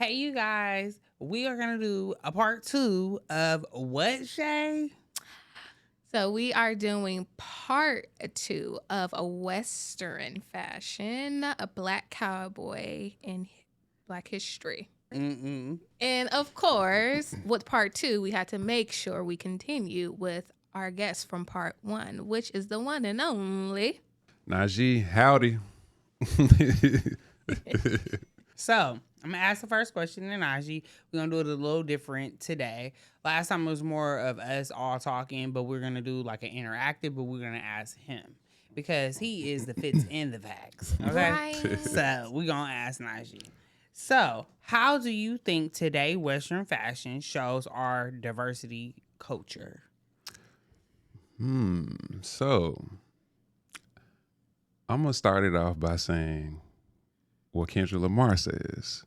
Hey, you guys, we are going to do a part 2 of what, Shay? So we are doing part 2 of a Western fashion, a Black Cowboy in Black history. Mm-mm. And of course, with part 2, we had to make sure we continue with our guest from part 1, which is the one and only Najee, howdy. So, I'm going to ask the first question to Najee. We're going to do it a little different today. Last time it was more of us all talking, but we're going to do like an interactive, but we're going to ask him because he is the fits and the facts. Okay? Right. So, we're going to ask Najee. So, how do you think today Western fashion shows our diversity culture? So I'm gonna start it off by saying what Kendrick Lamar says.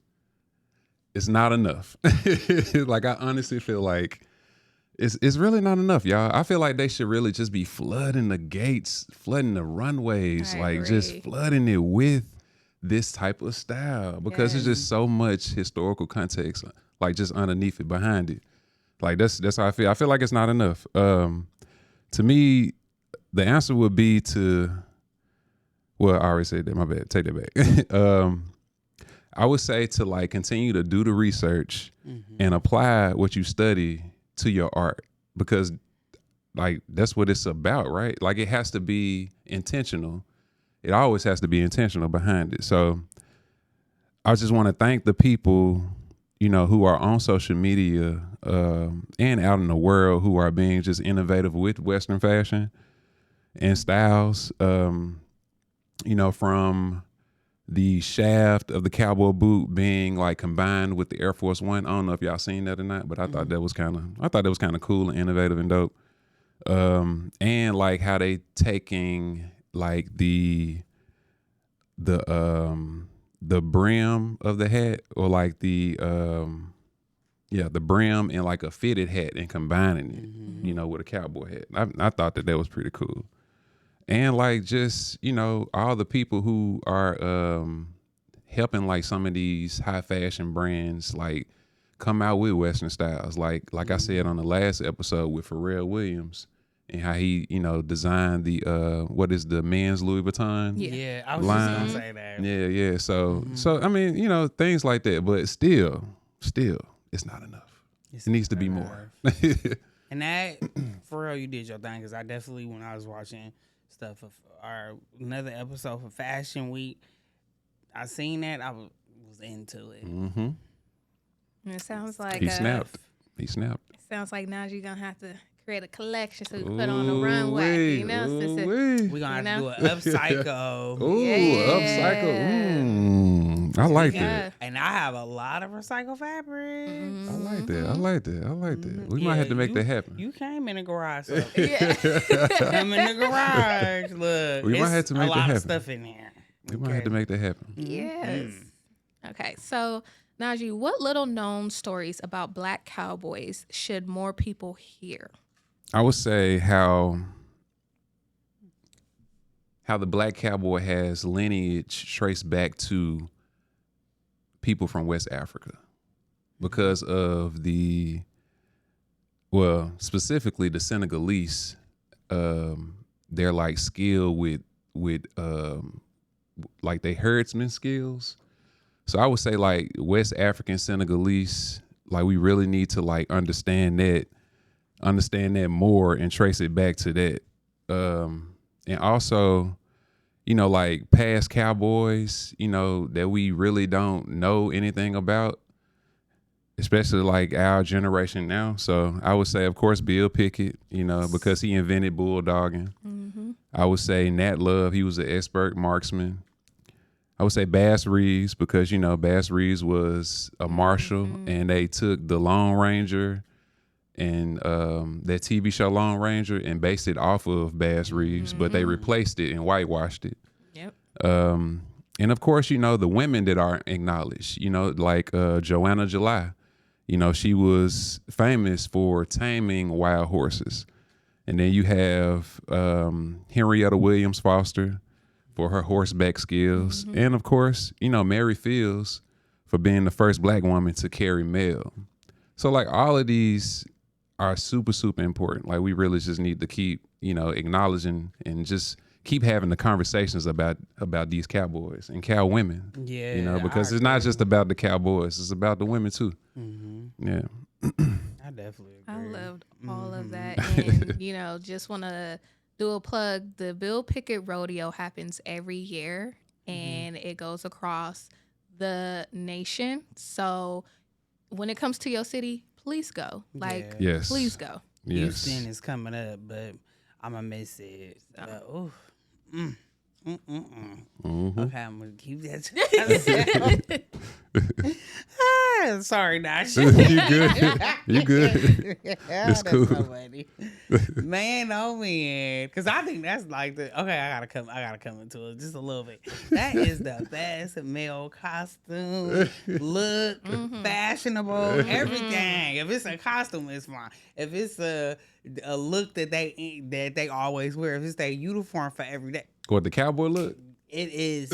It's not enough. Like I honestly feel like it's really not enough, y'all. I feel like they should really just be flooding the gates, flooding the runways, I like agree. just flooding it with this type of style because Yes. there's just so much historical context, like just underneath it, behind it. Like that's how I feel. I feel like it's not enough. To me, the answer would be to. Well, I already said that. My bad. Take that back. I would say to like continue to do the research and apply what you study to your art because like that's what it's about, right? Like it has to be intentional. It always has to be intentional behind it. So I just want to thank the people, who are on social media and out in the world who are being just innovative with Western fashion and styles. From the shaft of the cowboy boot being like combined with the Air Force One. I don't know if y'all seen that or not, but I thought that was kind of cool and innovative and dope. And like how they taking like the brim of the hat or like the brim and like a fitted hat and combining it, with a cowboy hat. I thought that was pretty cool. And like just, all the people who are helping like some of these high fashion brands like come out with Western styles. Like I said on the last episode with Pharrell Williams and how he, designed the what is the men's Louis Vuitton Yeah, I was line. just gonna say that. Yeah. So I mean, things like that, but still, it's not enough. It needs to be more. And that, for real, you did your thing. Because I definitely, when I was watching stuff of our another episode for Fashion Week, I seen that, I was into it. Mm-hmm. It sounds like He snapped. It sounds like now you're gonna have to create a collection so you can put on the runway. Since We're gonna have to do an upcycle. Ooh, upcycle. I like that. And I have a lot of recycled fabrics. I like that. We might have to make that happen. You came in the garage. So. Come in the garage. Look, We might have to make that happen. A lot of stuff in there. We might have to make that happen. Yes. Okay, so Najee, what little known stories about Black cowboys should more people hear? I would say how the Black Cowboy has lineage traced back to people from West Africa because of specifically the Senegalese, their like skill with like they herdsman skills. So I would say like West African Senegalese, like we really need to like understand that more and trace it back to that. And also, like past cowboys, that we really don't know anything about, especially like our generation now. So I would say, of course, Bill Pickett, because he invented bulldogging. I would say Nat Love, he was an expert marksman. I would say Bass Reeves because, Bass Reeves was a marshal and they took the Lone Ranger and that TV show Lone Ranger and based it off of Bass Reeves, but they replaced it and whitewashed it. Yep. And of course, the women that are acknowledged, like Joanna July, she was famous for taming wild horses. And then you have Henrietta Williams Foster for her horseback skills. And of course, Mary Fields for being the first black woman to carry mail. So like all of these are super, super important. Like we really just need to keep, acknowledging and just keep having the conversations about these cowboys and cow women. Yeah, because it's not just about the cowboys, it's about the women too. Yeah. I definitely I agree. loved all of that. And, just want to do a plug. The Bill Pickett Rodeo happens every year, and it goes across the nation. So when it comes to your city, please go. Like, Yes. please go. Yes. Houston is coming up, but I'm going to miss it. So, Okay, I'm going to keep that to myself. Sorry, Najee. You good. It's cool. So funny. Man, oh man. Because I think that's like I gotta come into it just a little bit. That is the best male costume, look, fashionable, everything. If it's a costume, it's fine. If it's a look that they always wear, if it's their uniform for every day. What, the cowboy look? It is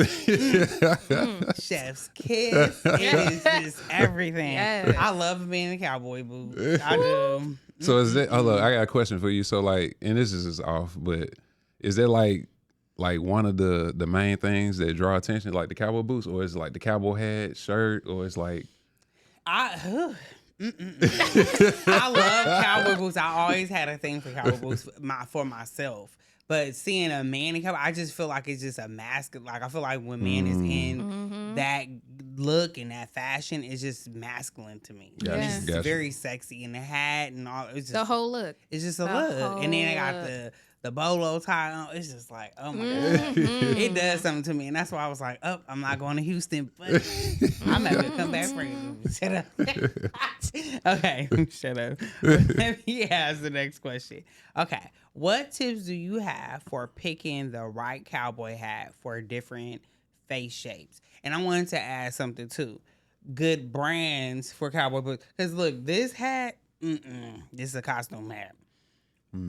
chef's kiss. It is just everything. Yes. I love being a cowboy boo. I do. So is that, hold up, I got a question for you. So like, and this is just off, but is that like one of the main things that draw attention, like the cowboy boots, or is it like the cowboy hat, shirt, or it's like I love cowboy boots. I always had a thing for cowboy boots for myself. But seeing a man in cowboy, I just feel like it's just a mask. Like I feel like when man is in that look and that fashion, it's just masculine to me. Gotcha, It's gotcha. very sexy, and the hat and all. It's just The whole look. It's just a The look. And then they got whole the bolo tie on. It's just like, oh my God. It does something to me. And that's why I was like, I'm not going to Houston, but I'm not going to come back for you. Shut up. Okay, shut up. Let me ask the next question. Okay, what tips do you have for picking the right cowboy hat for different face shapes? And I wanted to add something too. Good brands for cowboy boots. Because look, this hat, this is a costume hat.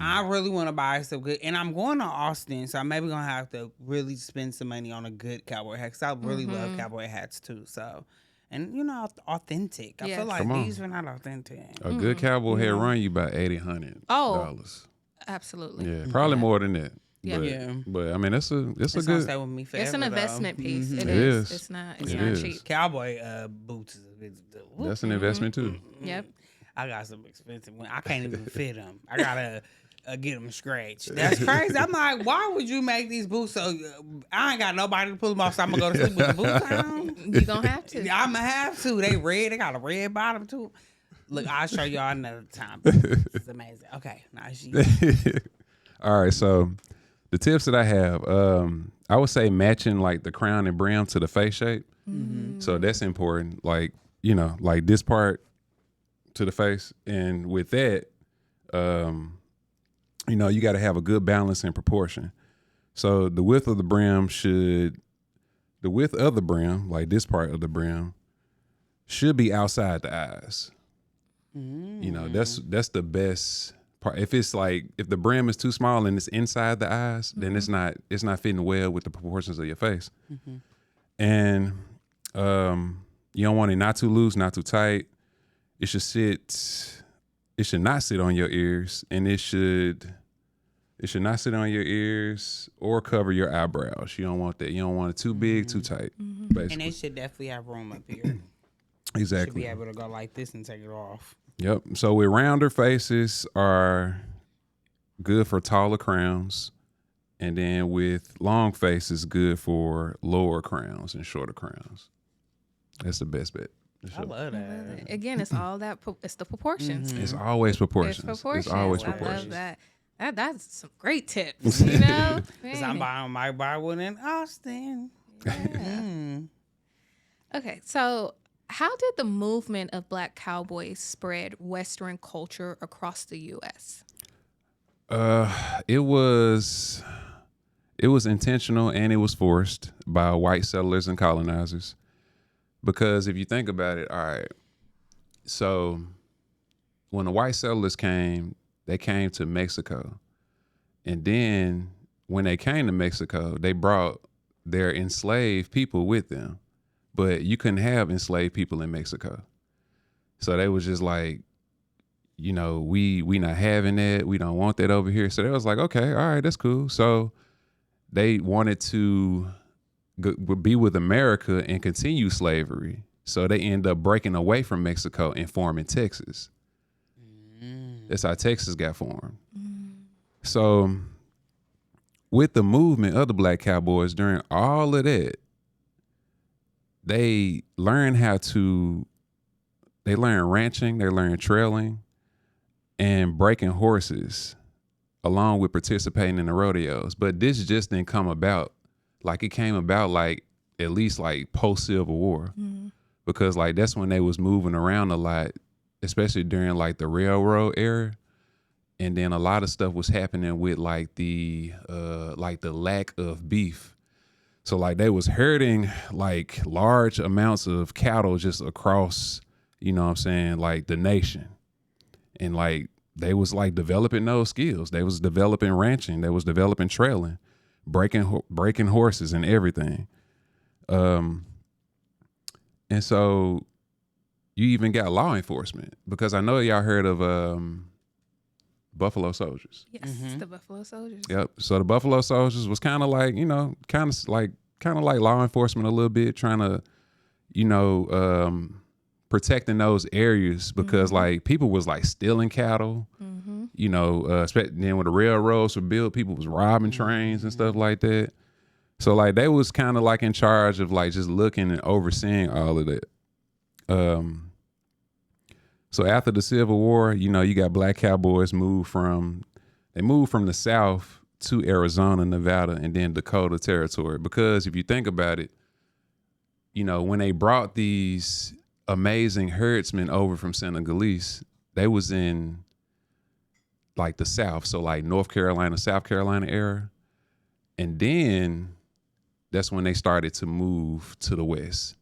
I really want to buy some good, and I'm going to Austin, so I'm maybe gonna have to really spend some money on a good cowboy hat because I really love cowboy hats too. So, and authentic. I Yes. feel like Come on. these are not authentic. a good cowboy hat run you about $80-$100. Oh. Absolutely. Yeah, probably more than that. Yeah. But, Yeah. but I mean, it's a It's gonna good. stay with me forever. It's an though. investment piece. Mhm. It It is. is. It's not It not is. cheap. Cowboy boots is That's an investment too. Yep. I got some expensive ones. I can't even fit them. I gotta get them scratched. That's crazy. I'm like, why would you make these boots so? I ain't got nobody to pull them off, so I'm gonna go to sleep with the boots on. You're going to have to. I'm gonna have to. They red. They got a red bottom too. Look, I'll show y'all another time. It's amazing. Okay, now she. All right, so the tips that I have, I would say matching like the crown and brim to the face shape. So that's important. Like like this part to the face, and with that, you got to have a good balance and proportion. So the width of the brim, like this part of the brim, should be outside the eyes. That's the best part. If it's like if the brim is too small and it's inside the eyes, then it's not fitting well with the proportions of your face. And you don't want it not too loose, not too tight. It should not sit on your ears, and it should not sit on your ears or cover your eyebrows. You don't want that. You don't want it too big, too tight. Basically. And it should definitely have room up here. Exactly. Should be able to go like this and take it off. Yep. So with rounder faces are good for taller crowns, and then with long faces, good for lower crowns and shorter crowns. That's the best bet. I love that. Again, it's all that. It's the proportions. It's always proportions. It's proportions. It's always I proportions. love that. That's some great tips. You know, Because I might buy one in Austin. Okay, so how did the movement of Black Cowboys spread Western culture across the U.S.? It was intentional and it was forced by white settlers and colonizers. Because if you think about it, all right, so when the white settlers came, they came to Mexico. And then when they came to Mexico, they brought their enslaved people with them. but you couldn't have enslaved people in Mexico. So they was just like, you know, we not having that. We don't want that over here. So they was like, okay, all right, that's cool. So they wanted to be with America and continue slavery. So they end up breaking away from Mexico and forming Texas. That's how Texas got formed. So with the movement of the Black Cowboys during all of that, they learned ranching, they learned trailing, and breaking horses, along with participating in the rodeos. But this just didn't come about. Like, it came about like at least like post-Civil War. Because like that's when they was moving around a lot, especially during like the railroad era. And then a lot of stuff was happening with like the lack of beef. So like they was herding like large amounts of cattle just across, you know what I'm saying, like the nation. And like they was like developing those skills. They was developing ranching. They was developing trailing, breaking horses and everything. And so you even got law enforcement, because I know y'all heard of Buffalo Soldiers. Yes, the Buffalo Soldiers. Yep. So the Buffalo Soldiers was kind of like, you know, kind of like law enforcement a little bit, trying to, you know, protecting those areas, because like people was like stealing cattle, you know, then when the railroads were built, people was robbing trains and stuff like that. So like they was kind of like in charge of like just looking and overseeing all of that. So after the Civil War, you know, you got Black Cowboys moved from the South to Arizona, Nevada, and then Dakota Territory. Because if you think about it, you know, when they brought these amazing herdsmen over from Senegalese, they was in like the South. So like North Carolina, South Carolina era. And then that's when they started to move to the West.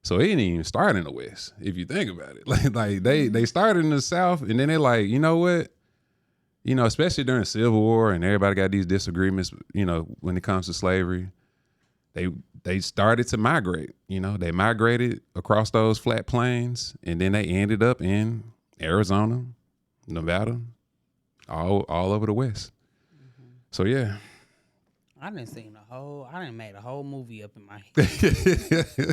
So it didn't even start in the West, if you think about it. Like they started in the South, and then they like, you know what? You know, especially during the Civil War, and everybody got these disagreements, you know, when it comes to slavery. They started to migrate. You know, they migrated across those flat plains, and then they ended up in Arizona, Nevada, all over the West. So yeah. I done made a whole movie up in my head.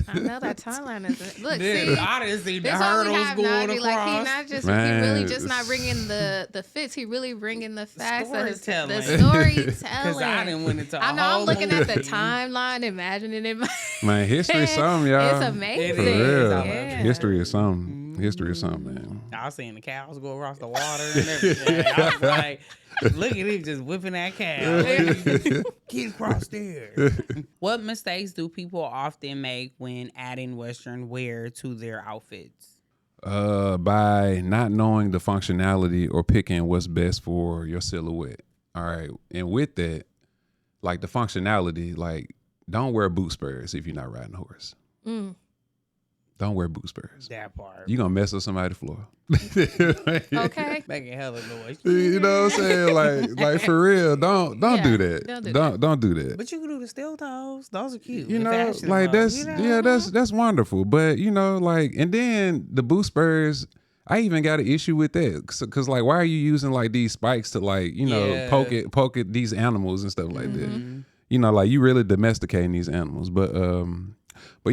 I know that timeline is look. Dude, See, I didn't see the this why we hurdles have going Najee. across. Like he not just Man, he really just not bringing the fits. He really bringing the facts. Storytelling. The storytelling. Because I didn't went into I a know. whole I'm looking movie. at the timeline, imagining it. Man, history is something, y'all. It's amazing. For real. Yeah. History is something. History is something, man. I was seeing the cows go across the water and everything. I was like, look at him just whipping that cow. Get across there. What mistakes do people often make when adding Western wear to their outfits? By not knowing the functionality or picking what's best for your silhouette. All right. And with that, like the functionality, like don't wear boot spurs if you're not riding a horse. Don't wear boot spurs. That part. You're going to mess up somebody's floor. Okay. Making hella noise. You know what I'm saying? Like for real, don't do that. Don't do that. But you can do the steel toes. Those are cute. You The know, fashion like ones, that's wonderful. But you know, like, and then the boot spurs, I even got an issue with that, cause like, why are you using like these spikes to like, you know, poke at these animals and stuff like that? You know, like you really domesticating these animals. But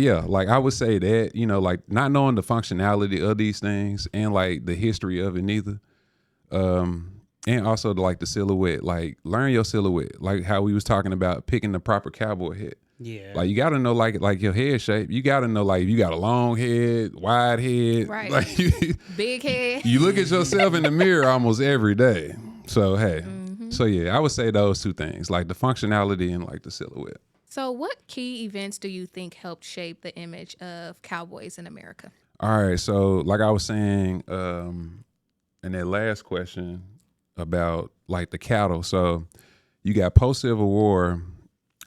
yeah, like I would say that, you know, like not knowing the functionality of these things and like the history of it neither. And also like the silhouette, like learn your silhouette, like how we was talking about picking the proper cowboy hat. Yeah. Like you got to know like your head shape. You got to know like if you got a long head, wide head, Right. like Big head. you look at yourself in the mirror almost every day. So, hey, so yeah, I would say those two things, like the functionality and like the silhouette. So, what key events do you think helped shape the image of cowboys in America? All right, so like I was saying in that last question about like the cattle. So you got post-Civil War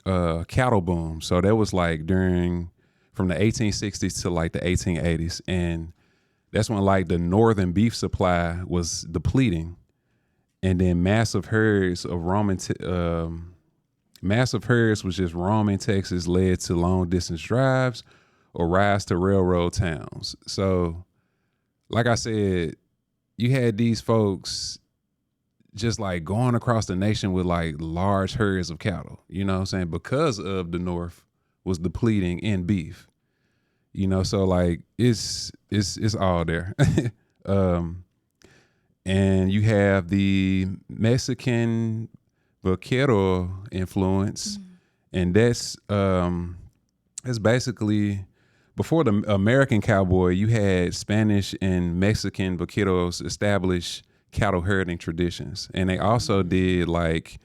cattle boom. So that was like from the 1860s to like the 1880s. And that's when like the northern beef supply was depleting. And then massive herds was just roaming Texas, led to long distance drives or rise to railroad towns. So, like I said, you had these folks just like going across the nation with like large herds of cattle, you know what I'm saying? Because of the North was depleting in beef, you know, so like it's all there. And you have the Mexican vaquero influence, and that's basically before the American cowboy, you had Spanish and Mexican vaqueros establish cattle herding traditions, and they also did like,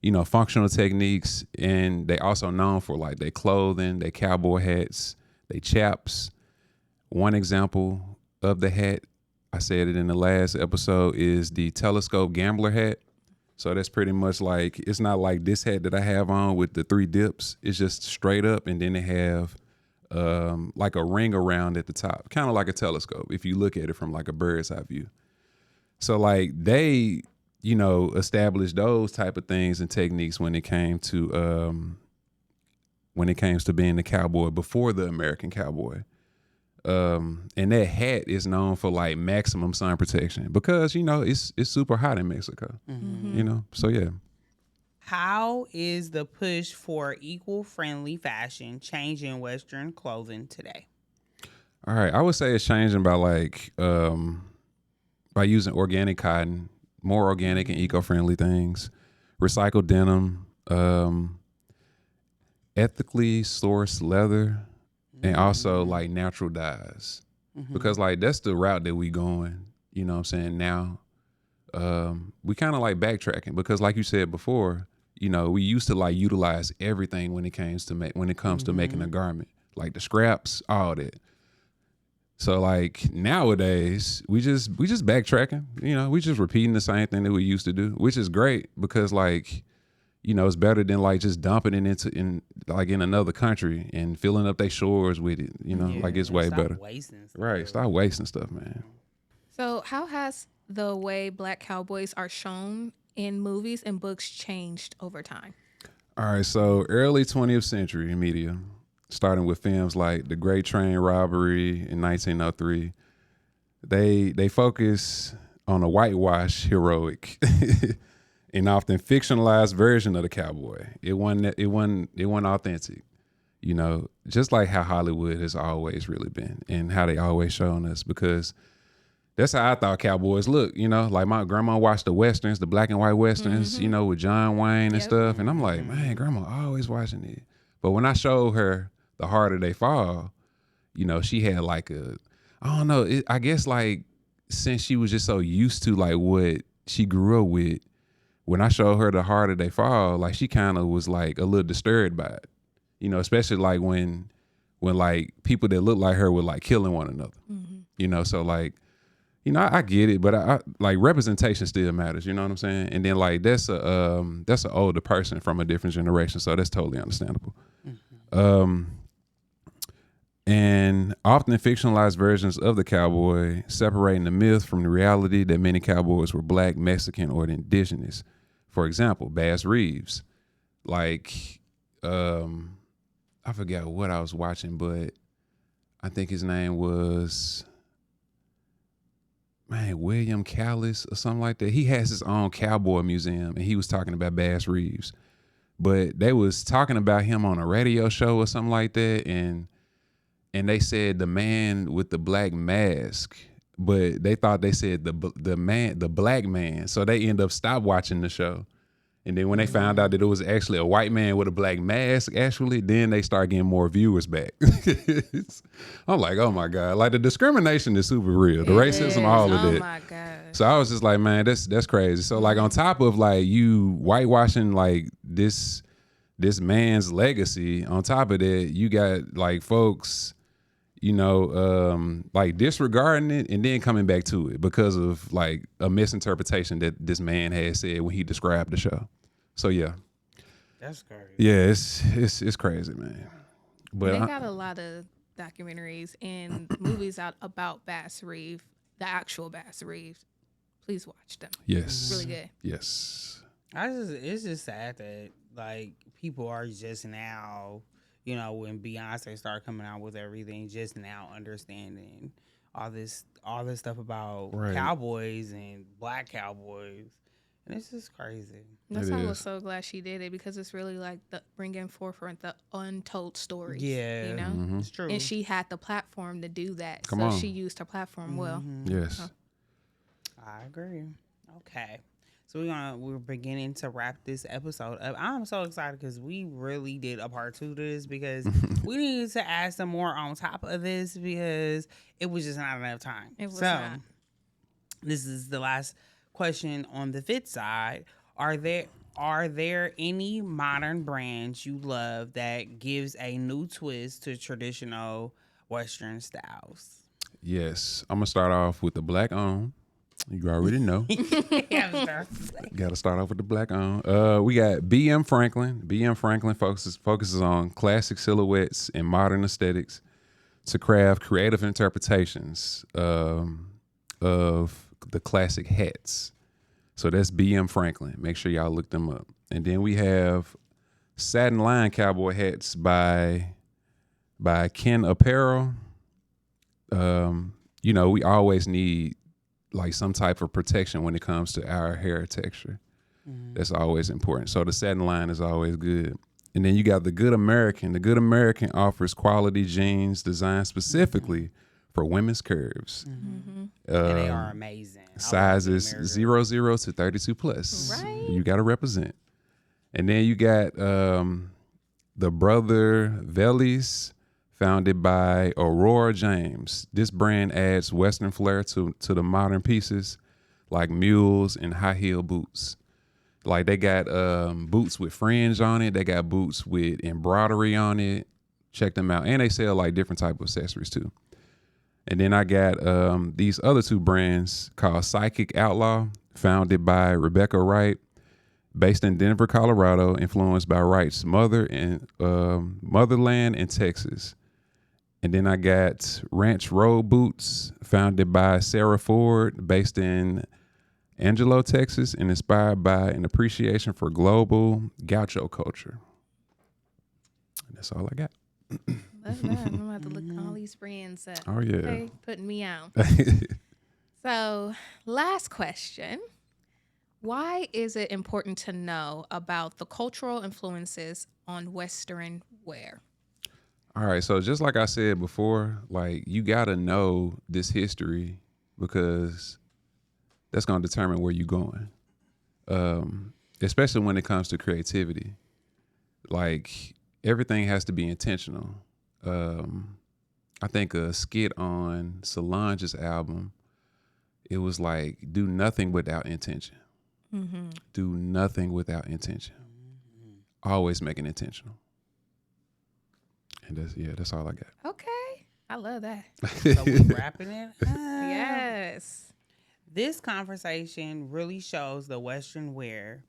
you know, functional techniques, and they also known for like their clothing, their cowboy hats, their chaps. One example of the hat, I said it in the last episode, is the telescope gambler hat. So that's pretty much like, it's not like this hat that I have on with the 3 dips. It's just straight up, and then they have like a ring around at the top, kind of like a telescope if you look at it from like a bird's eye view. So like they, you know, established those type of things and techniques when it came to being the cowboy before the American cowboy. And that hat is known for like maximum sun protection because, you know, it's super hot in Mexico, you know? So yeah. How is the push for eco-friendly fashion changing Western clothing today? All right. I would say it's changing by like, by using organic cotton, more organic and eco-friendly things, recycled denim, ethically sourced leather, and also like natural dyes, because like that's the route that we going, you know what I'm saying? Now, we kind of like backtracking because like you said before, you know, we used to like utilize everything when it comes to making a garment, like the scraps, all that. So like nowadays we just backtracking, you know, we just repeating the same thing that we used to do, which is great because like, you know, it's better than like just dumping it in another country and filling up their shores with it. You know, like it's way better. Wasting stuff. Right. Stop wasting stuff, man. So, how has the way Black cowboys are shown in movies and books changed over time? All right. So early 20th century media, starting with films like The Great Train Robbery in 1903, they focus on a whitewash heroic and often fictionalized version of the cowboy. It wasn't authentic, you know, just like how Hollywood has always really been and how they always shown us, because that's how I thought cowboys look, you know, like my grandma watched the Westerns, the black and white Westerns, you know, with John Wayne and stuff. And I'm like, man, grandma always watching it. But when I showed her The Harder They Fall, you know, she had like I don't know, I guess like since she was just so used to like what she grew up with, when I showed her The Harder They Fall, like she kind of was like a little disturbed by it, you know, especially like when like people that look like her were like killing one another, you know, so like, you know, I get it, but I like representation still matters, you know what I'm saying? And then like that's an older person from a different generation, so that's totally understandable. And often fictionalized versions of the cowboy, separating the myth from the reality that many cowboys were black, Mexican, or indigenous. For example, Bass Reeves. Like, I forgot what I was watching, but I think his name was, man, William Callis or something like that. He has his own cowboy museum, and he was talking about Bass Reeves. But they was talking about him on a radio show or something like that, and they said the man with the black mask, but they thought they said the black man. So they end up stopped watching the show. And then when they found out that it was actually a white man with a black mask, actually, then they start getting more viewers back. I'm like, oh my God. Like the discrimination is super real. The racism, all of that. Oh my God. So I was just like, man, that's crazy. So like on top of like you whitewashing like this man's legacy, on top of that, you got like folks, you know, like disregarding it and then coming back to it because of like a misinterpretation that this man had said when he described the show. So yeah, That's crazy. yeah, it's crazy, man. But They got a lot of documentaries and movies out about Bass Reeves, the actual Bass Reeves. Please watch them. yes, Really good. yes, It's just sad that like people are just now you know, when Beyonce started coming out with everything, just now understanding all this stuff about Right. cowboys and black cowboys, and it's just crazy. That's It why I was is. so glad she did it, because it's really like the bringing forefront the untold stories. Yeah, You know, Mhm. it's true. and she had the platform to do that, Come so on. she used her platform well. Yes. I agree. Okay. So we're beginning to wrap this episode up. I'm so excited because we really did a part 2 to this, because we needed to add some more on top of this because it was just not enough time. It was so not. this is the last question on the fit side. Are there any modern brands you love that gives a new twist to traditional Western styles? Yes. I'm gonna start off with the black on. You already know. Yeah, Got to start off with the black on. We got BM Franklin. BM Franklin focuses on classic silhouettes and modern aesthetics to craft creative interpretations of the classic hats. So that's BM Franklin. Make sure y'all look them up. And then we have Satin Line Cowboy hats by Ken Apparel. You know, we always need like some type of protection when it comes to our hair texture. That's always important. So the satin line is always good. And then you got the Good American. The Good American offers quality jeans designed specifically for women's curves. and they are amazing. I love Sizes Good American. 00 to 32 plus. Right. You got to represent. And then you got the Brother Velis, founded by Aurora James. This brand adds Western flair to the modern pieces like mules and high heel boots. Like they got boots with fringe on it. They got boots with embroidery on it. Check them out. And they sell like different type of accessories too. And then I got these other two brands called Psychic Outlaw, founded by Rebecca Wright, based in Denver, Colorado, influenced by Wright's motherland in Texas. And then I got Ranch Road Boots, founded by Sarah Ford, based in Angelo, Texas, and inspired by an appreciation for global gaucho culture. And that's all I got. Love that. I'm about to look all these brands up. Oh, yeah. Okay, putting me out. So, last question. Why is it important to know about the cultural influences on Western wear? All right, so just like I said before, like you gotta know this history because that's gonna determine where you're going. Especially when it comes to creativity. Like everything has to be intentional. I think a skit on Solange's album, it was like do nothing without intention. Do nothing without intention. Always make it intentional. And that's all I got. Okay. I love that. So we wrapping it up. Yes. This conversation really shows the Western wear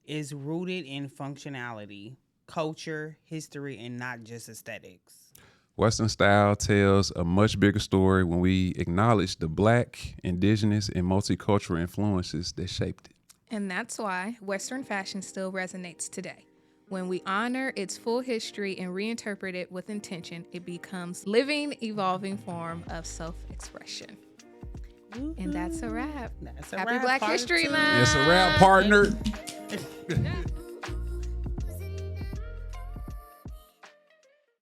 is rooted in functionality, culture, history, and not just aesthetics. Western style tells a much bigger story when we acknowledge the Black, indigenous, and multicultural influences that shaped it. And that's why Western fashion still resonates today. When we honor its full history and reinterpret it with intention, it becomes living, evolving form of self-expression. And that's a wrap. That's a Happy wrap, Black part History 2. Month. It's a rap, partner.